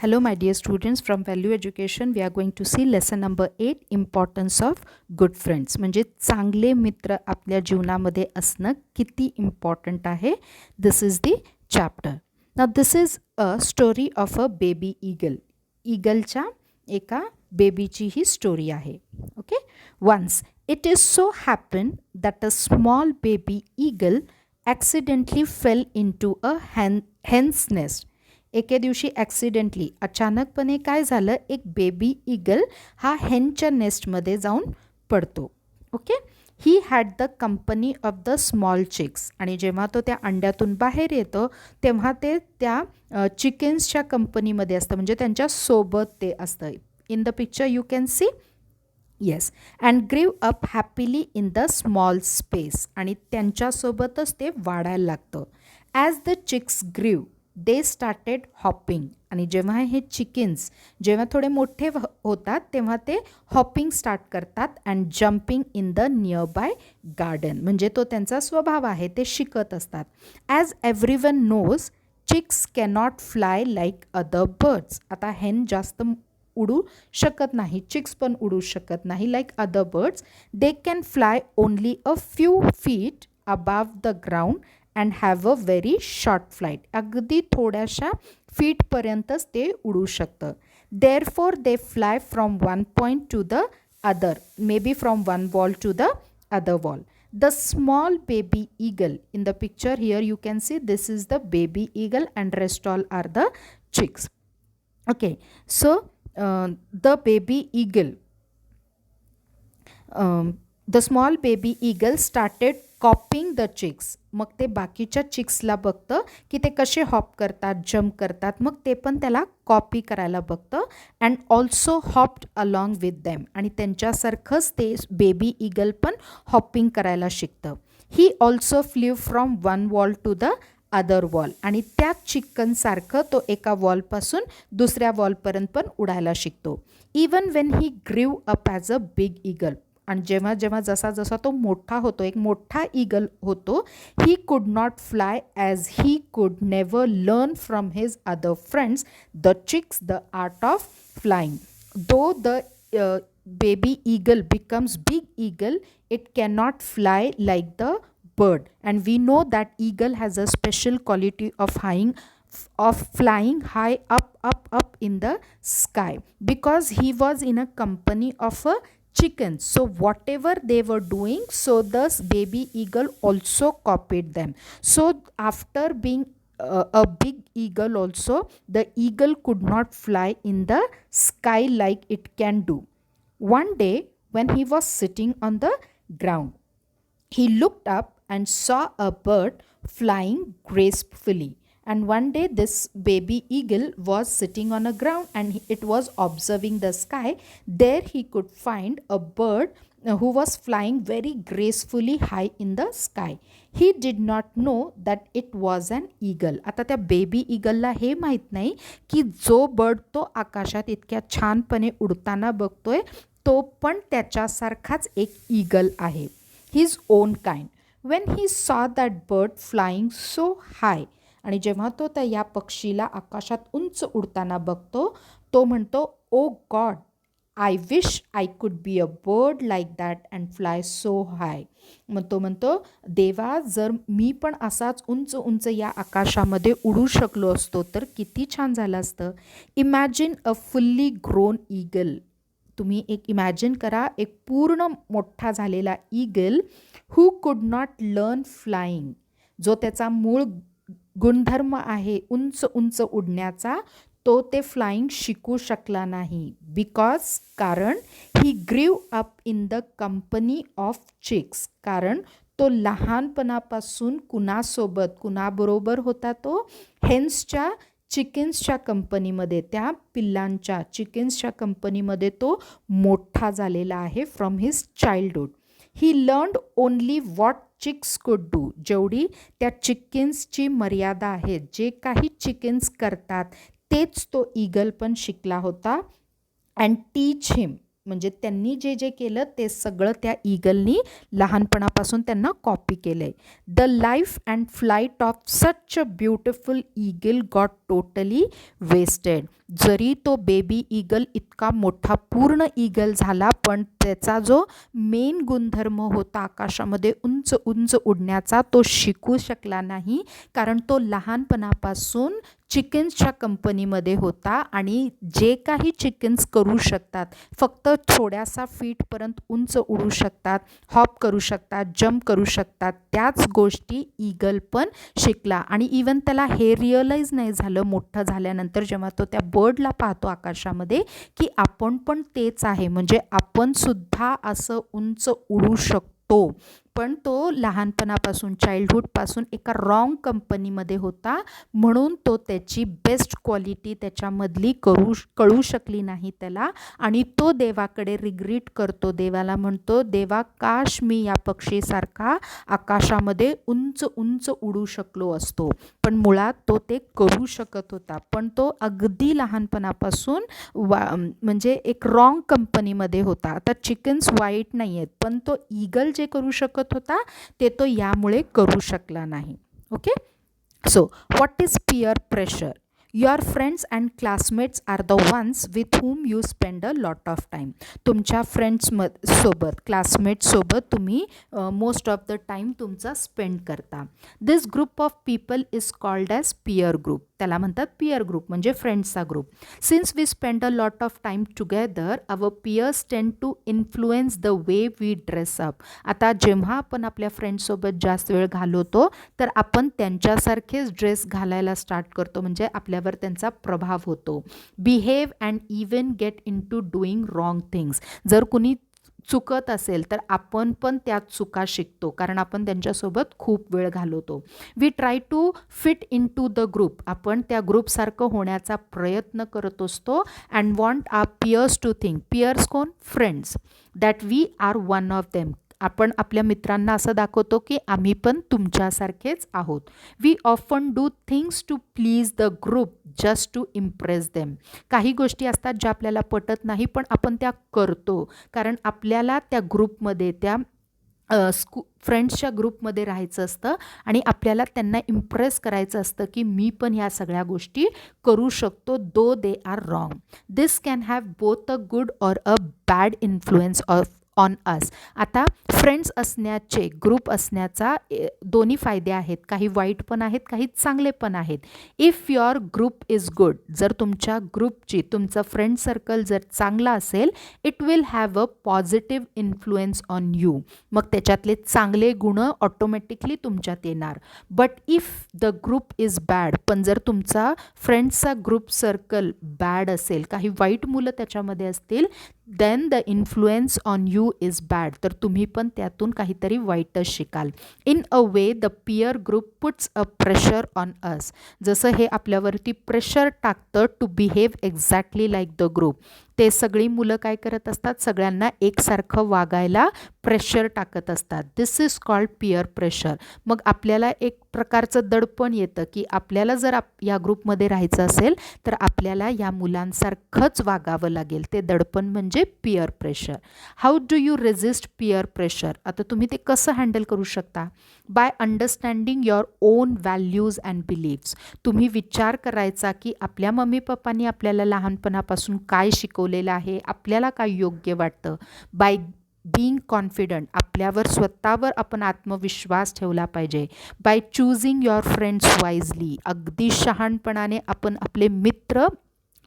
Hello, my dear students from Value Education. We are going to see lesson number 8, Importance of Good Friends. म्हणजे चांगले मित्र आपल्या जीवनामध्ये असणं किती इम्पॉर्टंट आहे. This is the chapter. Now this is a story of a baby eagle. ईगलच्या एका बेबीची ही स्टोरी आहे. Okay. Once it is so happen that a small baby eagle accidentally fell into a hen's nest. एके दिवशी accidentally अचानकपणे काय झालं, एक बेबी ईगल हा हेनच्या नेस्टमध्ये जाऊन पडतो. Okay. He had the company of the small chicks. आणि जेव्हा तो त्या अंड्यातून बाहेर येतो तेव्हा ते त्या चिकन्सच्या कंपनीमध्ये असतं, म्हणजे त्यांच्या सोबत ते असतं. In the picture you can see. Yes. And grew up happily in the small space. आणि त्यांच्यासोबतच ते वाढायला लागतं. ॲज द चिक्स ग्रीव दे स्टार्टेड हॉपिंग. आणि जेव्हा हे चिकन्स जेव्हा थोडे मोठे होतात तेव्हा ते हॉपिंग स्टार्ट करतात. And jumping in the nearby garden. म्हणजे तो त्यांचा स्वभाव आहे, ते शिकत असतात. As everyone knows chicks cannot fly like other birds. आता हेन जास्त उडू शकत नाही, चिक्स पण उडू शकत नाही like other birds. They can fly only a few feet above the ground and have a very short flight. अगदी थोड्याशा फीटपर्यंतच ते उडू शकतं. Therefore they fly from one point to the other, maybe from one wall to the other wall. The small baby eagle, in the picture here you can see this is the baby eagle and rest all are the chicks. Okay, so the baby eagle, the small baby eagle started copying the chicks. मग ते बाकीच्या चिक्सला बघतं की ते कसे hop करतात, jump करतात. मग ते पण त्याला कॉपी करायला बघतं. And also hopped along with them. आणि त्यांच्यासारखंच ते बेबी ईगल पण हॉपिंग करायला शिकतं. He also flew from one wall to the other wall. आणि त्या चिकनसारखं तो एका वॉलपासून दुसऱ्या वॉलपर्यंत पण उडायला शिकतो. Even when he grew up as a big eagle. आणि जेव्हा जेव्हा जसा जसा तो मोठा होतो, एक मोठा ईगल होतो, he could not fly as he could never learn from his other friends the chicks the art of flying. Though the baby eagle becomes big eagle, it cannot fly like the bird. And we know that eagle has a special quality of flying high up in the sky, because he was in a company of a chicken. So whatever they were doing, so this baby eagle also copied them. So after being a big eagle also, the eagle could not fly in the sky like it can do. One day, when he was sitting on the ground, he looked up and saw a bird flying gracefully. And one day, this baby eagle was sitting on a ground and it was observing the sky. There, he could find a bird who was flying very gracefully high in the sky. He did not know that it was an eagle. आता त्या baby ईगलला हे माहीत नाही की जो bird तो आकाशात इतक्या छानपणे उडताना बघतोय तो पण त्याच्यासारखाच एक ईगल आहे, his own kind. When he saw that bird flying so high. आणि जेव्हा तो त्या या पक्षीला आकाशात उंच उडताना बघतो, तो म्हणतो, oh God, I wish I could be a bird like that and fly so high. मग तो म्हणतो, देवा, जर मी पण असाच उंच उंच या आकाशामध्ये उडू शकलो असतो तर किती छान झालं असतं. Imagine a fully grown eagle. तुम्ही एक इमॅजिन करा, एक पूर्ण मोठा झालेला ईगल हू कुड नॉट लर्न फ्लाइंग. जो त्याचा मूळ गुणधर्म आहे उंच उंच उडण्याचा, तो ते फ्लाइंग शिकू शकला नाही. बिकॉज कारण he grew up in the company of chicks. कारण तो लहानपणापासून कुणाबरोबर होता, तो हेन्सच्या चिकन्सच्या कंपनीमध्ये, त्या पिल्लांच्या चिकन्सच्या कंपनीमध्ये तो मोठा झालेला आहे from his childhood. He learned only what chicks could do. जेवढी त्या चिकन्सची मर्यादा आहे, जे काही चिकन्स करतात तेच तो ईगल पण शिकला होता. अँड टीच हिम, म्हणजे त्यांनी जे जे केलं ते सगळं त्या ईगलनी लहानपणापासून त्यांना कॉपी केलं आहे. The life and flight of such a beautiful eagle got totally wasted. जरी तो बेबी ईगल इतका मोठा पूर्ण ईगल झाला, पण त्याचा जो मेन गुणधर्म होता आकाशामध्ये उंच उंच उडण्याचा, तो शिकू शकला नाही, कारण तो लहानपणापासून चिकन्सच्या कंपनीमध्ये होता आणि जे काही चिकन्स करू शकतात, फक्त थोड्यासा फीटपर्यंत उंच उडू शकतात, हॉप करू शकतात, जंप करू शकतात, त्याच गोष्टी ईगल पण शिकला. आणि इवन त्याला हे रिअलाईज नाही झालं मोठं झाल्यानंतर, जेव्हा तो त्या बर्डला पाहतो आकाशामध्ये, की आपण पण तेच आहे, म्हणजे आपण सुद्धा असं उंच उडू शकतो. पण तो लहानपणापासून चाइल्डहूडपासून एका रॉंग कंपनीमध्ये होता, म्हणून तो त्याची बेस्ट क्वालिटी त्याच्यामधली कळू शकली नाही त्याला. आणि तो देवाकडे रिग्रेट करतो, देवाला म्हणतो, देवा काश मी या पक्षीसारखा आकाशामध्ये उंच उंच उडू शकलो असतो. पण मुळात तो ते करू शकत होता, पण तो अगदी लहानपणापासून म्हणजे एक रॉंग कंपनीमध्ये होता. आता चिकन्स वाईट नाही आहेत, पण तो ईगल जे करू शकत होता ते तो यामुळे करू शकला नाही. Okay, so what is peer pressure? Your friends and classmates are the ones with whom you spend a lot of time. तुमच्या सोबत क्लासमेट्ससोबत तुम्ही मोस्ट ऑफ द टाईम तुमचा स्पेंड करता. This group of people is called as peer group. त्याला म्हणतात peer group, म्हणजे फ्रेंड्सचा group. Since we spend a lot of time together, our peers tend to influence the way we dress up. आता जेव्हा आपण आपल्या फ्रेंड्ससोबत जास्त वेळ घालवतो, तर आपण त्यांच्यासारखेच ड्रेस घालायला स्टार्ट करतो, म्हणजे आपल्यावर त्यांचा प्रभाव होतो. Behave and even get into doing wrong things. जर कुणी चुकत असेल तर आपण पण त्यात चुका शिकतो, कारण आपण त्यांच्यासोबत खूप वेळ घालवतो. We try to fit into the group. आपण त्या ग्रुपसारखं होण्याचा प्रयत्न करत असतो. And want our peers to think. Peers कोण? Friends. That we are one of them. आपण आपल्या मित्रांना असं दाखवतो की आम्ही पण तुमच्यासारखेच आहोत. We often do things to please the group just to impress them. काही गोष्टी असतात ज्या आपल्याला पटत नाही, पण आपण त्या करतो, कारण आपल्याला त्या ग्रुपमध्ये, त्या फ्रेंड्सच्या ग्रुपमध्ये राहायचं असतं आणि आपल्याला त्यांना इम्प्रेस करायचं असतं की मी पण ह्या सगळ्या गोष्टी करू शकतो, though they are wrong. This can have both a good or a bad influence on us. आता फ्रेंड्स असण्याचे, ग्रुप असण्याचा दोन्ही फायदे आहेत. काही वाईट पण आहेत, काही चांगले पण आहेत. If your group is good, जर तुमच्या ग्रुपची, तुमचं फ्रेंड सर्कल जर चांगला असेल, it will have a positive influence on you. मग त्याच्यातले चांगले गुण ऑटोमॅटिकली तुमच्यात येणार. But if the group is bad, पण जर तुमचा फ्रेंड्सचा ग्रुप सर्कल बॅड असेल, काही वाईट मुलं त्याच्यामध्ये असतील, then the influence on you is bad. तर तुम्ही पण त्यातून काहीतरी वाईटच शिकाल. In a way the peer group puts a pressure on us. जसं हे आपल्यावरती प्रेशर टाकतं to behave exactly like the group. ते सगळी मुलं काय करत असतात? सगळ्यांना एकसारखं वागायला प्रेशर टाकत असतात. दिस इज कॉल्ड पियर प्रेशर. मग आपल्याला एक प्रकारचं दडपण येतं की आपल्याला जर या ग्रुपमध्ये राहायचं असेल तर आपल्याला या मुलांसारखंच वागावं लागेल. ते दडपण म्हणजे peer pressure. How do you resist peer pressure? आता तुम्ही ते कसं हँडल करू शकता? By understanding your own values and beliefs. तुम्ही विचार करायचा की आपल्या मम्मी पप्पांनी आपल्याला लहानपणापासून काय शिकवलेलं आहे, आपल्याला काय योग्य वाटतं. बाय बीइंग कॉन्फिडंट, आपल्यावर स्वतःवर आपण आत्मविश्वास ठेवला पाहिजे. By choosing your friends wisely, अगदी शहाणपणाने आपण आपले मित्र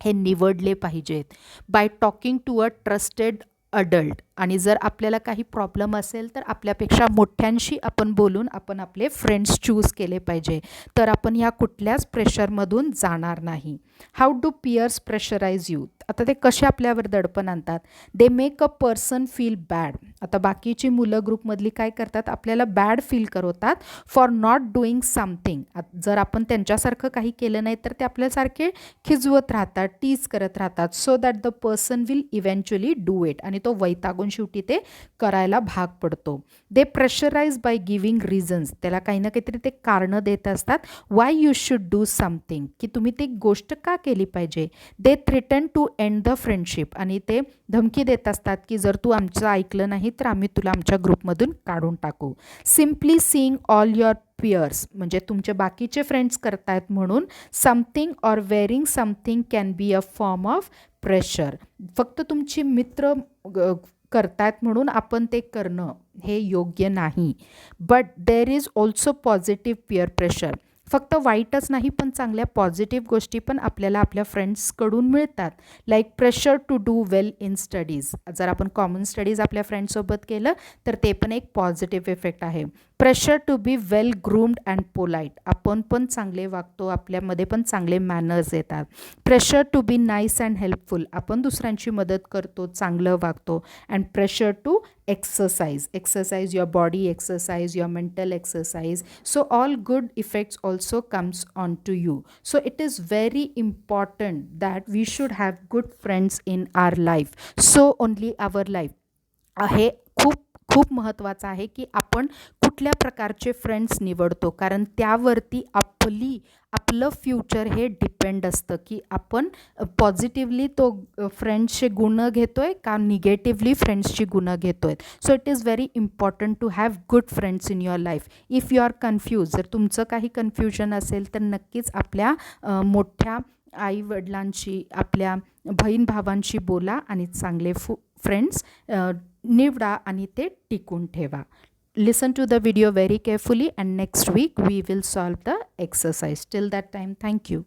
हे निवडले पाहिजेत. By talking to a trusted adult, आणि जर आपल्याला काही प्रॉब्लेम असेल तर आपल्यापेक्षा मोठ्यांशी आपण बोलून आपण आपले फ्रेंड्स चूज केले पाहिजे, तर आपण ह्या कुठल्याच प्रेशरमधून जाणार नाही. How do peers pressurise you? आता ते कसे आपल्यावर दडपण आणतात? They make a person feel bad. आता बाकीची मुलं ग्रुपमधली काय करतात? आपल्याला बॅड फील करवतात फॉर नॉट डुईंग समथिंग. जर आपण त्यांच्यासारखं काही केलं नाही तर ते आपल्यासारखे खिजवत राहतात, टीज करत राहतात, so that the person will eventually do it. आणि तो वैतागून आपण शेवटी ते करायला भाग पडतो. They pressurise by giving reasons, त्याला काही ना काहीतरी ते कारणं देत असतात why you should do something, की तुम्ही ती गोष्ट का केली पाहिजे. They threaten to end the friendship, आणि ते धमकी देत असतात की जर तू आमचं ऐकलं नाही तर आम्ही तुला आमच्या ग्रुपमधून काढून टाकू. Simply seeing all your peers, म्हणजे तुमचे बाकीचे फ्रेंड्स करतायत म्हणून something or wearing something can be a form of pressure. फक्त तुमची मित्र करतायत म्हणून आपण ते करणं हे योग्य नाही. But there is also positive peer pressure. फक्त वाईटच नाही पण चांगल्या पॉझिटिव्ह गोष्टी पण आपल्याला आपल्या फ्रेंड्सकडून मिळतात. Like pressure to do well in studies, जर आपण कॉमन स्टडीज आपल्या फ्रेंड्ससोबत केलं तर ते पण एक पॉझिटिव्ह इफेक्ट आहे. Pressure to be well groomed and polite, आपण पण चांगले वागतो, आपल्यामध्ये पण चांगले मॅनर्स येतात. Pressure to be nice and helpful, आपण दुसऱ्यांची मदत करतो, चांगलं वागतो. And pressure to exercise your body, exercise your mental exercise, so all good effects also comes on to you. So it is very important that we should have good friends in our life, so only our life हे खूप खूप महत्त्वाचं आहे की आपण कुठल्या प्रकारचे friends निवडतो, कारण त्यावरती आपलं फ्युचर हे डिपेंड असतं की आपण पॉझिटिव्हली तो फ्रेंड्सचे गुण घेतो आहे का निगेटिव्हली फ्रेंड्सची गुणं घेतो आहे. So it is very important to have good friends in your life. If you are confuse, जर तुमचं काही कन्फ्युजन असेल तर नक्कीच आपल्या मोठ्या आईवडिलांशी, आपल्या बहीण भावांशी बोला आणि चांगले फ्रेंड्स निवडा आणि ते टिकून ठेवा. Listen to the video very carefully and next week we will solve the exercise. Till that time, thank you.